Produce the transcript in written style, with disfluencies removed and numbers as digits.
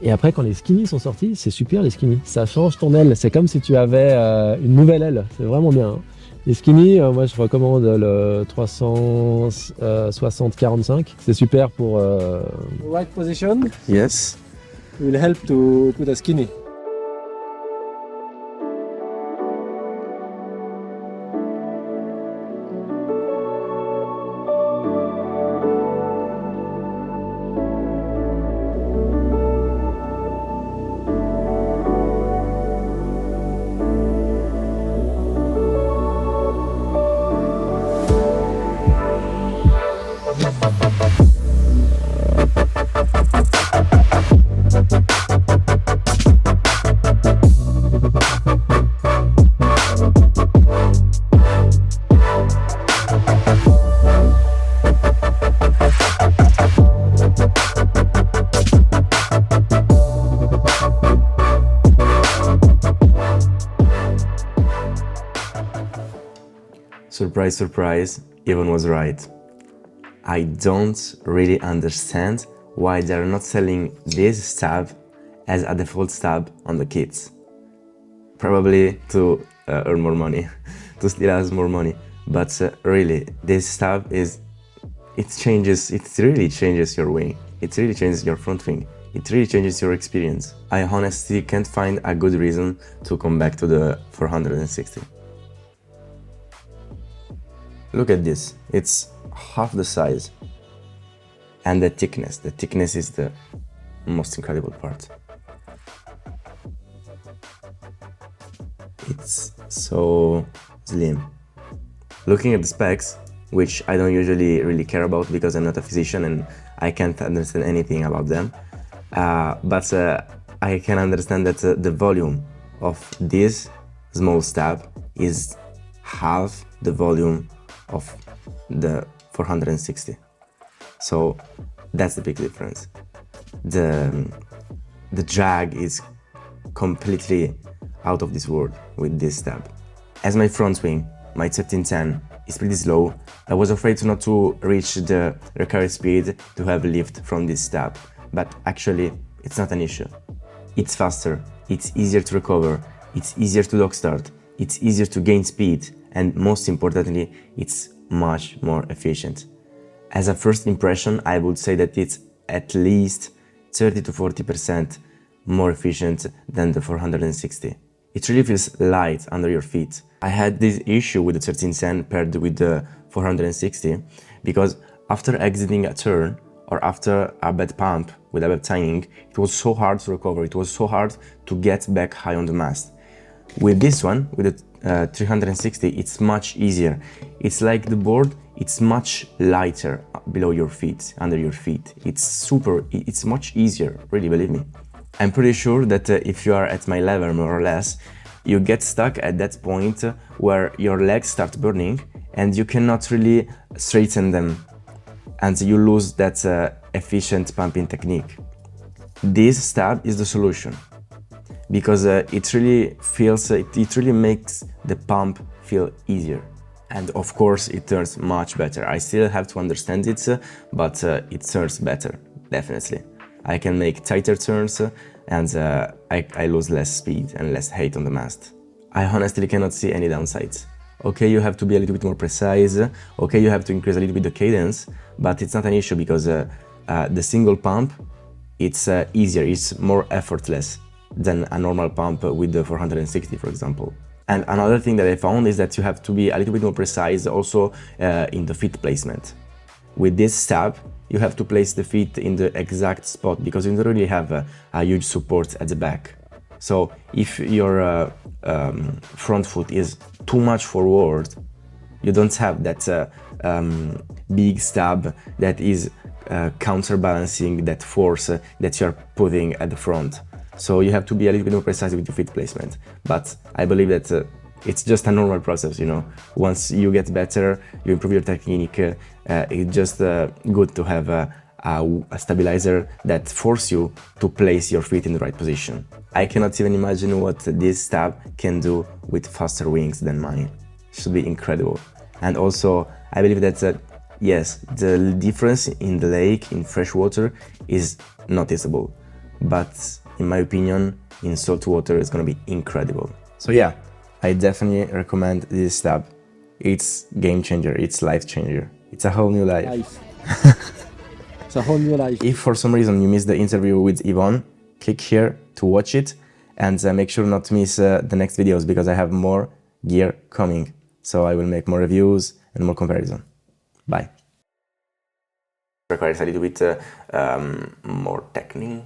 Et après, quand les skinny sont sortis, c'est super les skinny. Ça change ton aile. C'est comme si tu avais une nouvelle aile. C'est vraiment bien. Hein. Les skinny, moi je recommande le 360-45. C'est super pour. Right position. Yes. Will help to put a skinny. Surprise, surprise, Ivan was right. I don't really understand why they're not selling this stab as a default stab on the kits. Probably to earn more money, to steal us more money. But really, this stab it really changes your wing. It really changes your front wing. It really changes your experience. I honestly can't find a good reason to come back to the 460. Look at this, it's half the size. And the thickness is the most incredible part. It's so slim. Looking at the specs, which I don't usually really care about because I'm not a physician and I can't understand anything about them, but I can understand that the volume of this small stab is half the volume of the 460. So that's the big difference. The drag is completely out of this world with this stab. As my front wing, my 1310 is pretty slow, I was afraid not to reach the recovery speed to have lift from this stab, but actually it's not an issue. It's faster, it's easier to recover, it's easier to dog start, it's easier to gain speed, and most importantly, it's much more efficient. As a first impression, I would say that it's at least 30 to 40% more efficient than the 460. It really feels light under your feet. I had this issue with the 1310 paired with the 460 because after exiting a turn or after a bad pump with a bad timing, it was so hard to recover, it was so hard to get back high on the mast. With this one, with the 360, it's much easier. It's like the board, it's much lighter below your feet, under your feet. It's much easier, really, believe me. I'm pretty sure that if you are at my level, more or less, you get stuck at that point where your legs start burning and you cannot really straighten them and you lose that efficient pumping technique. This stab is the solution because it really makes the pump feel easier. And of course it turns much better. I still have to understand it, but it turns better, definitely. I can make tighter turns and I lose less speed and less height on the mast. I honestly cannot see any downsides. Okay, you have to be a little bit more precise, okay, you have to increase a little bit the cadence, but it's not an issue because the single pump, it's easier, it's more effortless than a normal pump with the 460, for example. And another thing that I found is that you have to be a little bit more precise also in the feet placement. With this stab, you have to place the feet in the exact spot because you don't really have a huge support at the back. So if your front foot is too much forward, you don't have that big stab that is counterbalancing that force that you're putting at the front. So you have to be a little bit more precise with your feet placement. But I believe that it's just a normal process, you know. Once you get better, you improve your technique, it's just good to have a stabilizer that forces you to place your feet in the right position. I cannot even imagine what this stab can do with faster wings than mine. It should be incredible. And also, I believe that, yes, the difference in the lake, in fresh water, is noticeable. but in my opinion, in salt water, it's gonna be incredible. So yeah, I definitely recommend this tab. It's game changer, it's life changer. It's a whole new life. It's a whole new life. If for some reason you missed the interview with Yvonne, click here to watch it, and make sure not to miss the next videos, because I have more gear coming. So I will make more reviews and more comparison. Bye. Requires a little bit more technique.